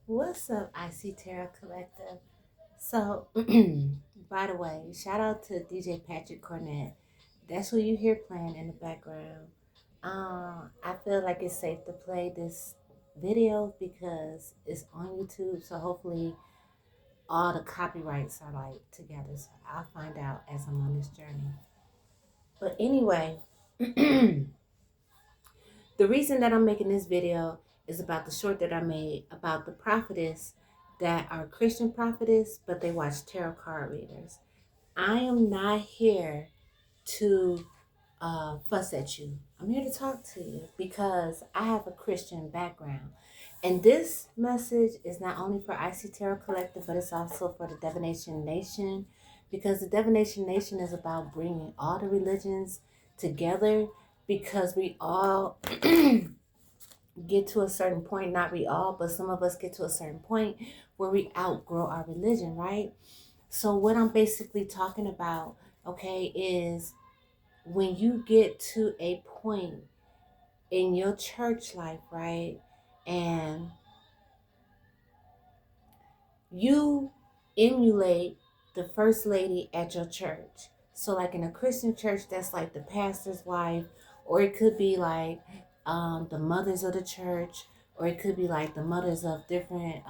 What's up, IC Terra Collective? So, by the way, shout out to DJ Patrick Cornett. That's who you hear playing in the background. I feel like it's safe to play this video because it's on YouTube. So hopefully, all the copyrights are like together. So I'll find out as I'm on this journey. But anyway, the reason that I'm making this video is about the short that I made about the prophetess that are Christian prophetess, but they watch tarot card readers. I am not here to fuss at you. I'm here to talk to you because I have a Christian background. And this message is not only for IC Tarot Collective, but it's also for the Divination Nation, because the Divination Nation is about bringing all the religions together, because we all get to a certain point, not we all, but some of us get to a certain point where we outgrow our religion, right? So what I'm basically talking about, okay, is when you get to a point in your church life, right? And you emulate the first lady at your church. So like in a Christian church, that's like the pastor's wife, or it could be like the mothers of the church, or it could be like the mothers of different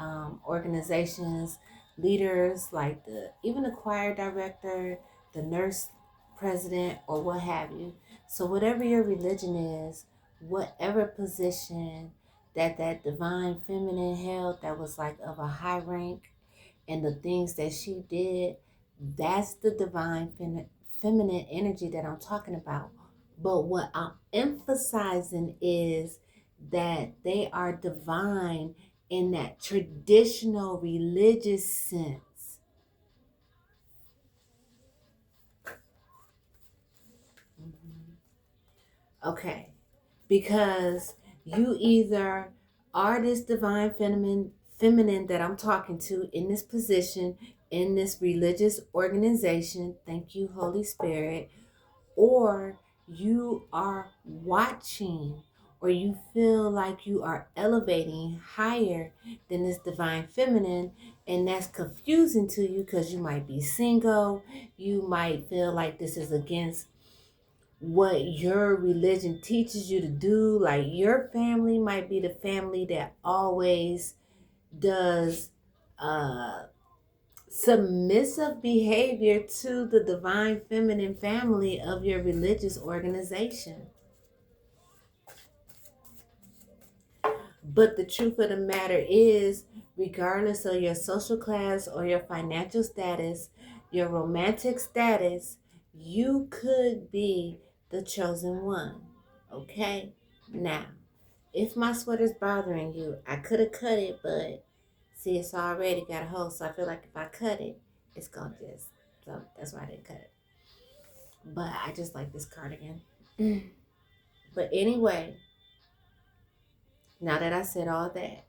organizations, leaders, like even the choir director, the nurse president, or what have you. So whatever your religion is, whatever position that divine feminine held that was like of a high rank, and the things that she did, that's the divine feminine energy that I'm talking about. But what I'm emphasizing is that they are divine in that traditional religious sense. Mhm. Okay. Because you either are this divine feminine that I'm talking to in this position, in this religious organization, thank you, Holy Spirit, or you are watching, or you feel like you are elevating higher than this divine feminine, and that's confusing to you because you might be single, you might feel like this is against what your religion teaches you to do. Like your family might be the family that always does uh submissive behavior to the divine feminine family of your religious organization. But the truth of the matter is, regardless of your social class or your financial status, your romantic status, you could be the chosen one. Okay? Now, if my sweater's bothering you, I could have cut it, but see, it's already got a hole, so I feel like if I cut it, it's gonna just, so that's why I didn't cut it. But I just like this cardigan. But anyway, now that I said all that,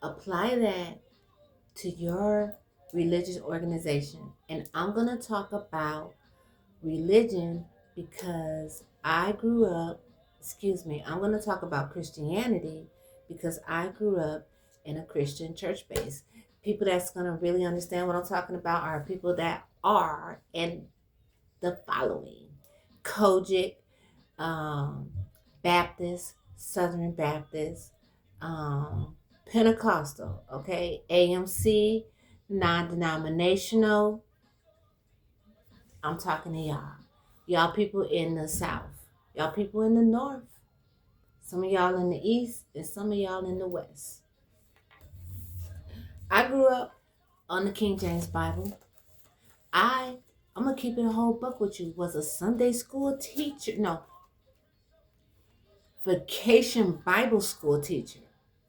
apply that to your religious organization. And I'm going to talk about religion because I'm going to talk about Christianity because I grew up in a Christian church base. People that's going to really understand what I'm talking about are people that are in the following: Kojic, um, Baptist, Southern Baptist, Pentecostal, okay, AMC, non-denominational. I'm talking to y'all. Y'all people in the South. Y'all people in the North. Some of y'all in the East and some of y'all in the West. I grew up on the King James Bible. I'm gonna keep it a whole buck with you. Was a Sunday school teacher. No, vacation Bible school teacher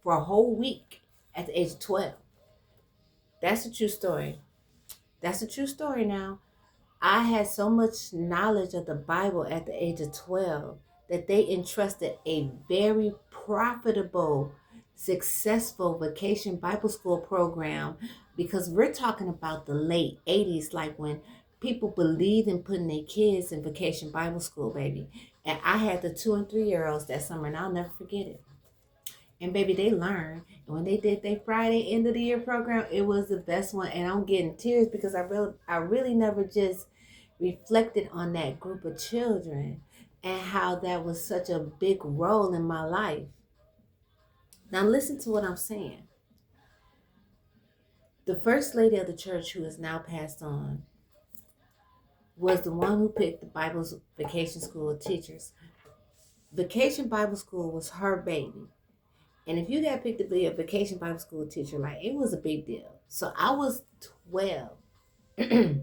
for a whole week at the age of 12. That's a true story. That's a true story now. I had so much knowledge of the Bible at the age of 12 that they entrusted a very profitable, successful vacation Bible school program, because we're talking about the late 80s, like when people believed in putting their kids in vacation Bible school, baby. And I had the 2 and 3 year olds that summer, and I'll never forget it. And baby, they learned. And when they did their Friday end of the year program, it was the best one. And I'm getting tears because I really never just reflected on that group of children and how that was such a big role in my life. Now listen to what I'm saying. The first lady of the church, who is now passed on, was the one who picked the Bible's vacation school of teachers. Vacation Bible School was her baby. And if you got picked to be a vacation Bible school teacher, like, it was a big deal. So I was 12 and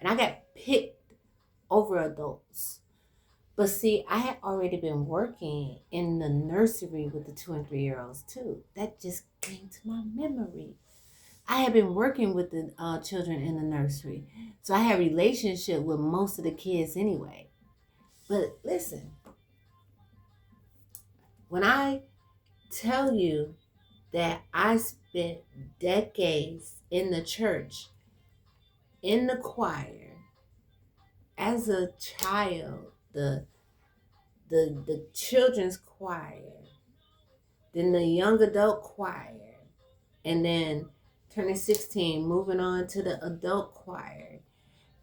I got picked over adults. But see, I had already been working in the nursery with the 2 and 3-year-olds too. That just came to my memory. I had been working with the children in the nursery. So I had a relationship with most of the kids anyway. But listen, when I tell you that I spent decades in the church, in the choir, as a child, the children's choir, then the young adult choir, and then turning 16, moving on to the adult choir,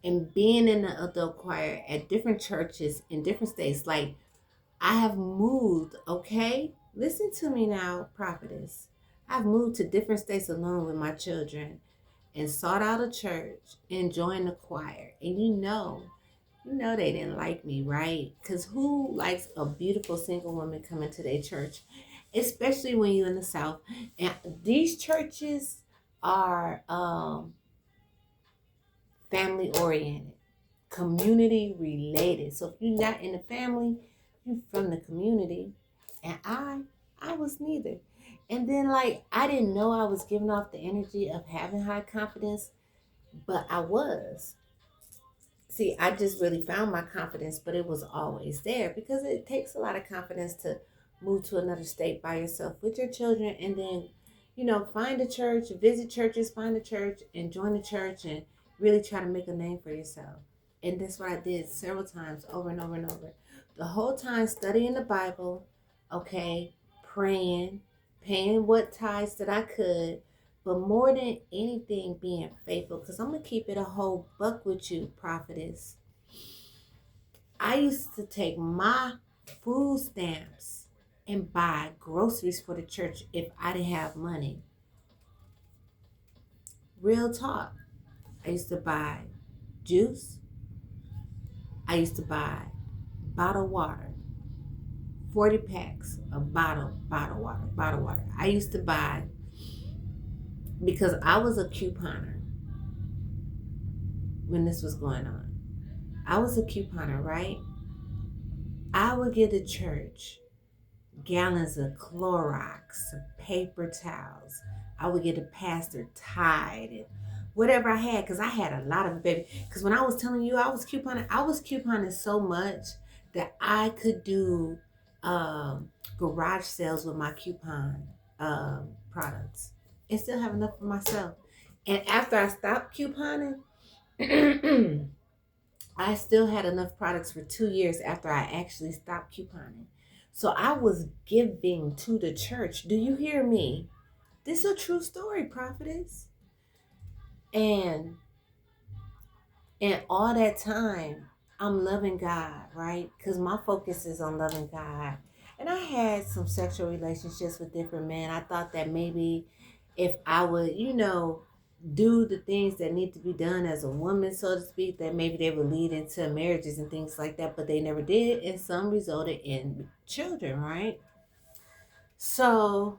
and being in the adult choir at different churches in different states. Like, I have moved, okay? Listen to me now, prophetess. I've moved to different states alone with my children and sought out a church and joined the choir. And you know they didn't like me, right? Because who likes a beautiful single woman coming to their church? Especially when you're in the South. And these churches are family oriented, community related. So if you're not in the family, you're from the community. And I was neither. And then, like, I didn't know I was giving off the energy of having high confidence, but I was. See, I just really found my confidence, but it was always there because it takes a lot of confidence to move to another state by yourself with your children and then, find a church, visit churches, find a church and join the church and really try to make a name for yourself. And that's what I did several times over and over and over. The whole time studying the Bible, okay, praying, paying what tithes that I could, but more than anything, being faithful. Because I'm going to keep it a whole buck with you, prophetess. I used to take my food stamps and buy groceries for the church if I didn't have money. Real talk. I used to buy juice. I used to buy bottled water. 40 packs of bottled water. I used to buy, because I was a couponer when this was going on. I was a couponer, right? I would give the church gallons of Clorox, paper towels. I would get the pastor Tide and whatever I had, because I had a lot of it, baby. Because when I was telling you I was couponing so much that I could do garage sales with my coupon products and still have enough for myself. And after I stopped couponing, I still had enough products for 2 years after I actually stopped couponing. So I was giving to the church. Do you hear me? This is a true story, prophetess. And all that time, I'm loving God, right? Because my focus is on loving God. And I had some sexual relationships with different men. I thought that maybe if I would, do the things that need to be done as a woman, so to speak, that maybe they would lead into marriages and things like that, but they never did, and some resulted in children, right? So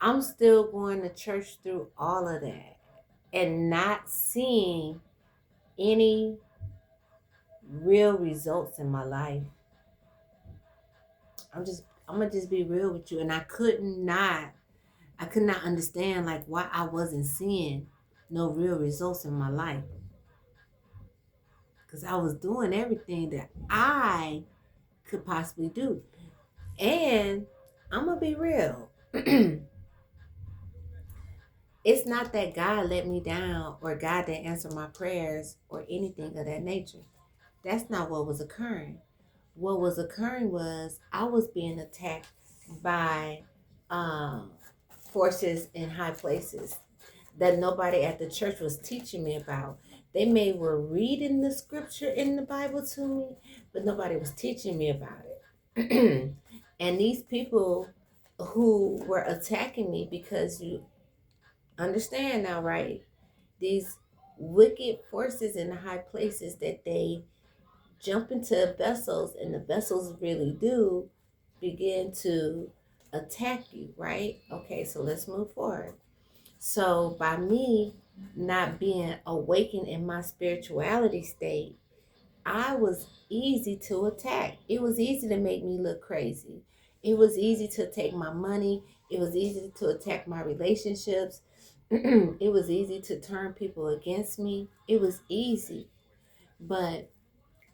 I'm still going to church through all of that and not seeing any real results in my life. I'm gonna just be real with you, and I could not understand like why I wasn't seeing no real results in my life. Because I was doing everything that I could possibly do. And I'm going to be real. It's not that God let me down or God didn't answer my prayers or anything of that nature. That's not what was occurring. What was occurring was I was being attacked by um, forces in high places that nobody at the church was teaching me about. They may were reading the scripture in the Bible to me, but nobody was teaching me about it. And these people who were attacking me, because you understand now, right? These wicked forces in the high places, that they jump into vessels, and the vessels really do begin to attack you, right? Okay, so let's move forward. So by me not being awakened in my spirituality state, I was easy to attack. It was easy to make me look crazy. It was easy to take my money. It was easy to attack my relationships. It was easy to turn people against me. It was easy. But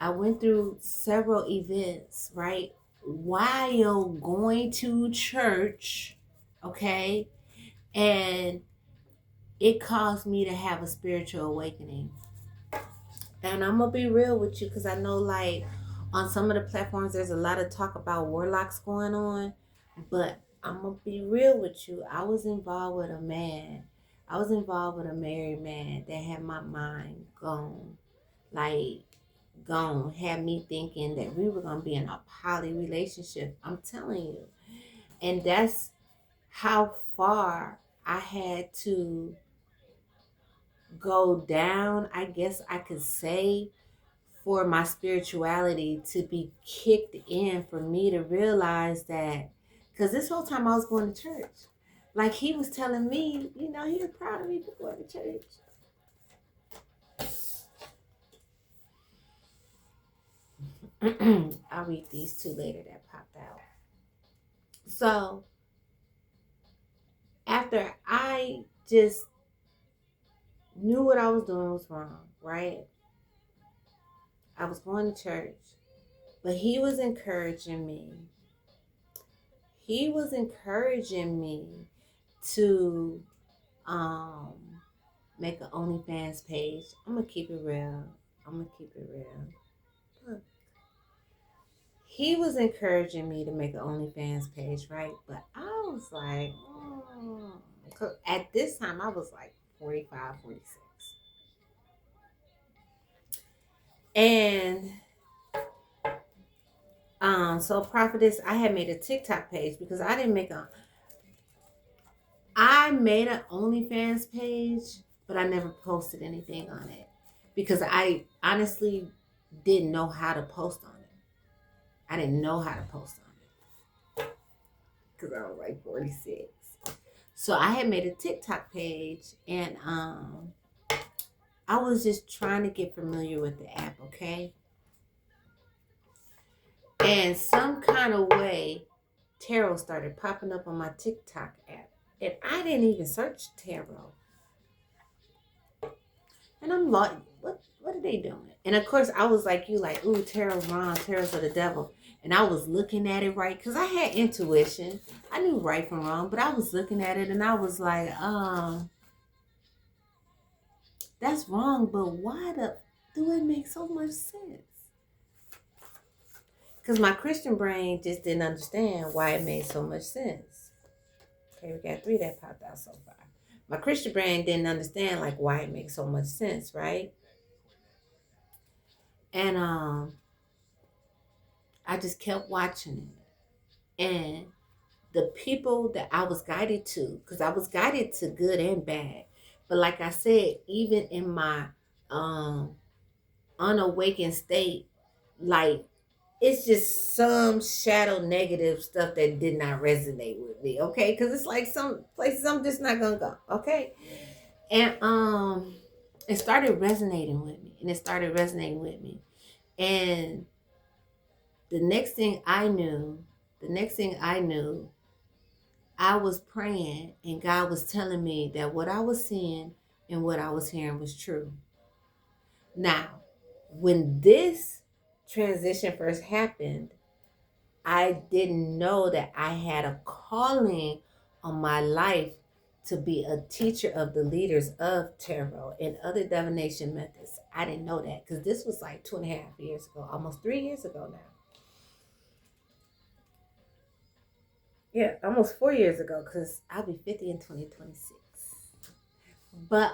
I went through several events, right? While going to church, okay? And it caused me to have a spiritual awakening. And I'm gonna be real with you, because I know, like, on some of the platforms there's a lot of talk about warlocks going on, but I'm gonna be real with you. I was involved with a man. I was involved with a married man that had my mind gone, like gone, had me thinking that we were gonna be in a poly relationship. I'm telling you, and that's how far I had to go down, I guess I could say, for my spirituality to be kicked in, for me to realize that, because this whole time I was going to church. Like, he was telling me, he was proud of me for going to church. I'll read these two later that popped out. So, after I just knew what I was doing was wrong, right? I was going to church, but he was encouraging me. He was encouraging me to um make an OnlyFans page. I'm gonna keep it real. I'm gonna keep it real. Look, he was encouraging me to make an OnlyFans page, right? But I was like, 'cause at this time I was like 45, 46. And so Prophetess, I had made a TikTok page because I made an OnlyFans page, but I never posted anything on it because I honestly didn't know how to post on it. I didn't know how to post on it because I was like 46. So I had made a TikTok page, and I was just trying to get familiar with the app, okay? And some kind of way, tarot started popping up on my TikTok app. And I didn't even search tarot. And I'm like, what are they doing? And of course, I was like you, like, ooh, tarot's wrong, tarot's of the devil. And I was looking at it right, because I had intuition. I knew right from wrong, but I was looking at it and I was like, that's wrong, but why do it make so much sense? Because my Christian brain just didn't understand why it made so much sense. Okay, we got 3 that popped out so far. My Christian brain didn't understand, like, why it makes so much sense, right? And I just kept watching it. And the people that I was guided to, because I was guided to good and bad. But like I said, even in my um unawakened state, like, it's just some shadow negative stuff that did not resonate with me, okay? Because it's like some places I'm just not gonna go, okay? And it started resonating with me, and it started resonating with me. And the next thing I knew, the next thing I knew, I was praying, and God was telling me that what I was seeing and what I was hearing was true. Now, when this transition first happened, I didn't know that I had a calling on my life to be a teacher of the leaders of tarot and other divination methods. I didn't know that, because this was like 2.5 years ago, almost 3 years ago now. Yeah, almost 4 years ago, because I'll be 50 in 2026. But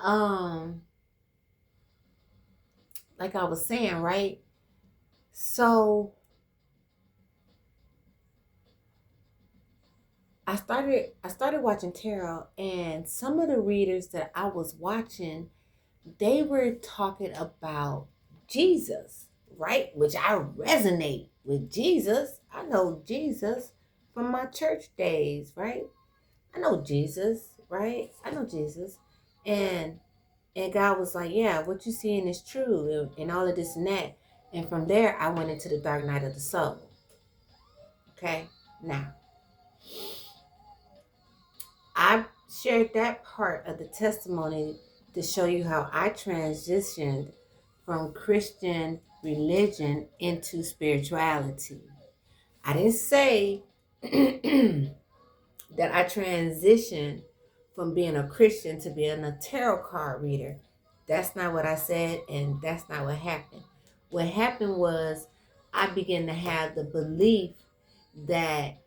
like I was saying, right? So I started watching tarot, and some of the readers that I was watching, they were talking about Jesus, right? Which I resonate with Jesus. I know Jesus from my church days, right? I know Jesus, right? I know Jesus. And God was like, yeah, what you seeing is true, and all of this and that. And from there, I went into the dark night of the soul. Okay? Now, I shared that part of the testimony to show you how I transitioned from Christian religion into spirituality. I didn't say that I transitioned from being a Christian to being a tarot card reader. That's not what I said, and that's not what happened. What happened was I began to have the belief that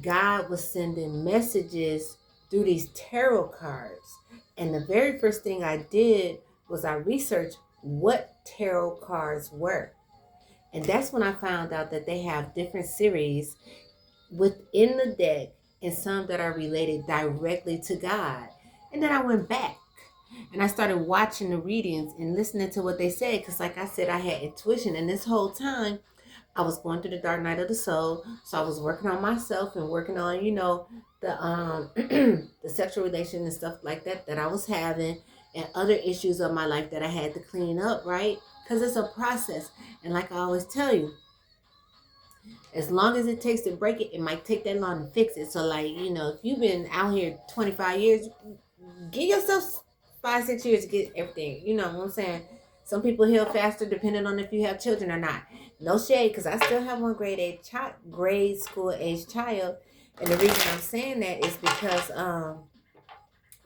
God was sending messages through these tarot cards. And the very first thing I did was I researched what tarot cards were. And that's when I found out that they have different series within the deck, and some that are related directly to God. And then I went back and I started watching the readings and listening to what they said, because like I said, I had intuition. And this whole time I was going through the dark night of the soul. So I was working on myself and working on, the the sexual relation and stuff like that I was having, and other issues of my life that I had to clean up, right? Because it's a process. And like I always tell you, as long as it takes to break it, it might take that long to fix it. So like, if you've been out here 25 years, give yourself 5, 6 years to get everything. You know what I'm saying? Some people heal faster depending on if you have children or not. No shade, because I still have one grade school age child. And the reason I'm saying that is because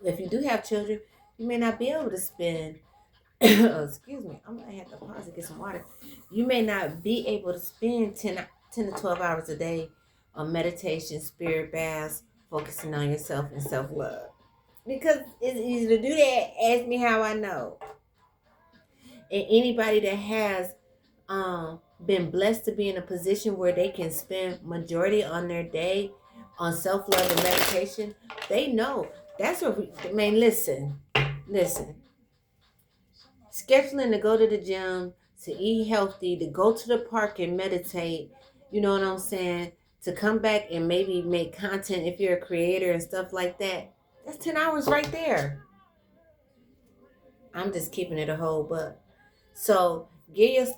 if you do have children, you may not be able to spend excuse me, I'm gonna have to pause and get some water. You may not be able to spend 10 to 12 hours a day on meditation, spirit baths, focusing on yourself and self-love. Because it's easy to do that. Ask me how I know. And anybody that has been blessed to be in a position where they can spend majority on their day on self-love and meditation, they know. That's what man, listen. Scheduling to go to the gym, to eat healthy, to go to the park and meditate, you know what I'm saying? To come back and maybe make content if you're a creator and stuff like that. That's 10 hours right there. I'm just keeping it a whole buck. So give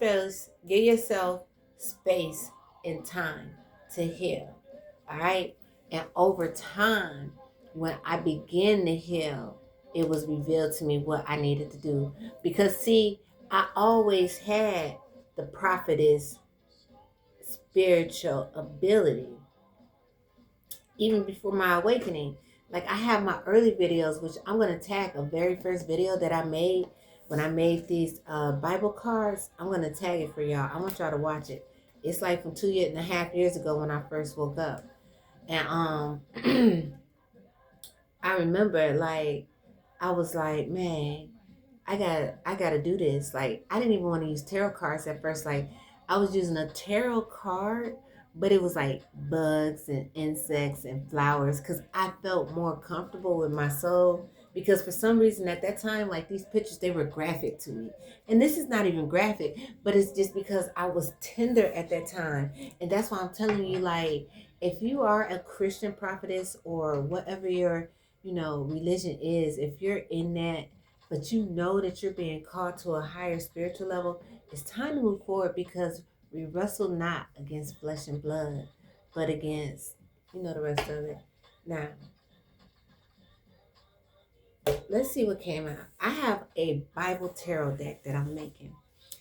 yourself space and time to heal. All right. And over time, when I began to heal, it was revealed to me what I needed to do. Because see, I always had the prophetess spiritual ability, even before my awakening. Like I have my early videos, which I'm gonna tag a very first video that I made when I made these Bible cards. I'm gonna tag it for y'all. I want y'all to watch it. It's like from 2.5 years ago when I first woke up. And I remember like I was like, man, I gotta do this. Like I didn't even want to use tarot cards at first. Like I was using a tarot card, but it was like bugs and insects and flowers, because I felt more comfortable with my soul. Because for some reason at that time, like these pictures, they were graphic to me. And this is not even graphic, but it's just because I was tender at that time. And that's why I'm telling you, like, if you are a Christian prophetess or whatever your, religion is, if you're in that, but you know that you're being called to a higher spiritual level, it's time to move forward, because we wrestle not against flesh and blood, but against, the rest of it. Now, let's see what came out. I have a Bible tarot deck that I'm making,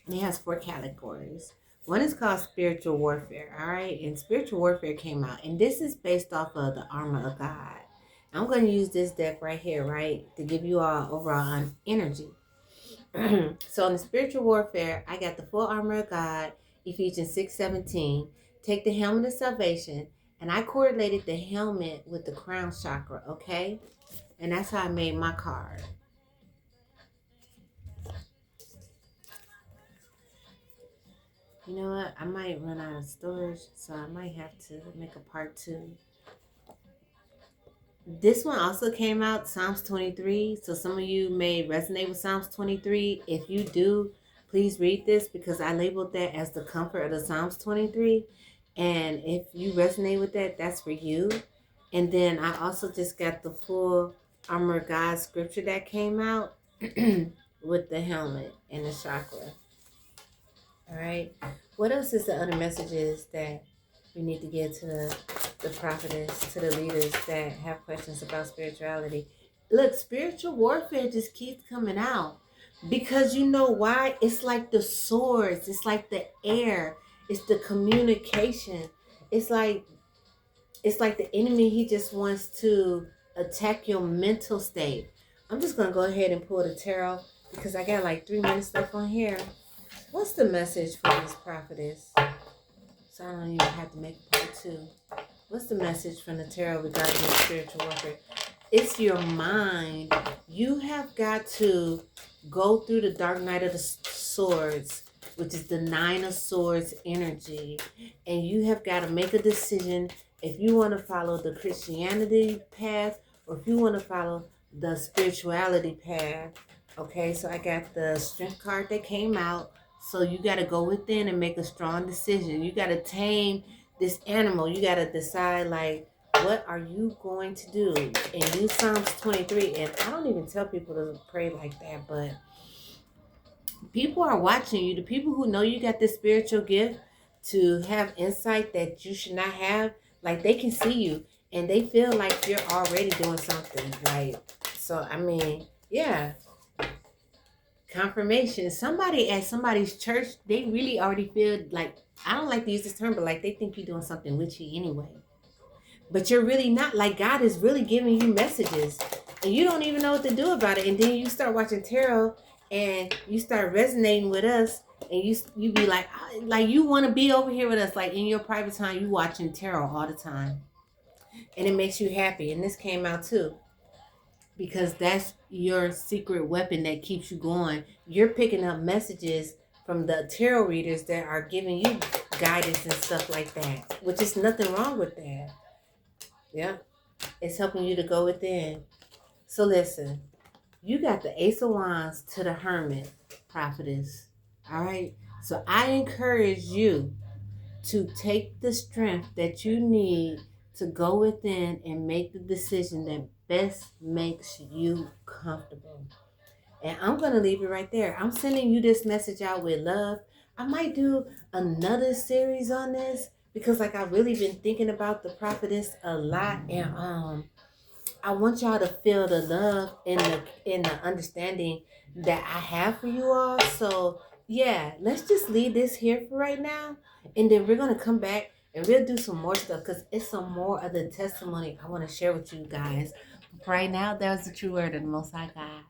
and it has 4 categories. One is called spiritual warfare, all right? And spiritual warfare came out, and this is based off of the armor of God. I'm going to use this deck right here, right, to give you all overall energy. So in the spiritual warfare, I got the full armor of God, Ephesians 6:17. Take the helmet of salvation And I correlated the helmet with the crown chakra, okay? And that's how I made my card. You know what? I might run out of storage, so I might have to make a part 2. This one also came out, Psalms 23. So some of you may resonate with Psalms 23. If you do, please read this because I labeled that as the comfort of the Psalms 23. And if you resonate with that, that's for you. And then I also just got the full Armor of God scripture that came out with the helmet and the chakra. All right. What else is the other messages that we need to get to the prophetess, to the leaders that have questions about spirituality? Look, spiritual warfare just keeps coming out because you know why? It's like the swords, it's like the air, it's the communication. It's like the enemy, he just wants to attack your mental state. I'm just gonna go ahead and pull the tarot because I got like 3 minutes left on here. What's the message for this prophetess? So I don't even have to make a part 2. What's the message from the tarot regarding your spiritual warfare? It's your mind. You have got to go through the dark night of the swords, which is the 9 of swords energy. And you have got to make a decision if you want to follow the Christianity path or if you want to follow the spirituality path. Okay, so I got the strength card that came out. So you got to go within and make a strong decision. You got to tame this animal. You got to decide, like, what are you going to do? And use Psalms 23. And I don't even tell people to pray like that, but people are watching you. The people who know you got this spiritual gift to have insight that you should not have, like, they can see you and they feel like you're already doing something. Like, so, I mean, yeah. Confirmation. Somebody at somebody's church, they really already feel like, I don't like to use this term, but like they think you're doing something witchy anyway. But you're really not. Like, God is really giving you messages and you don't even know what to do about it. And then you start watching tarot and you start resonating with us and you be like you want to be over here with us. Like in your private time, you watching tarot all the time. And it makes you happy. And this came out too. Because that's your secret weapon that keeps you going. You're picking up messages from the tarot readers that are giving you guidance and stuff like that, which is nothing wrong with that. Yeah, it's helping you to go within. So listen, you got the Ace of Wands to the Hermit, prophetess. All right, so I encourage you to take the strength that you need to go within and make the decision that best makes you comfortable. And I'm going to leave it right there. I'm sending you this message out with love. I might do another series on this because like I've really been thinking about the prophetess a lot, and I want y'all to feel the love and the understanding that I have for you all. So yeah, let's just leave this here for right now. And then we're going to come back and we'll do some more stuff because it's some more of the testimony I want to share with you guys. Right now, that was the true word of the Most High God.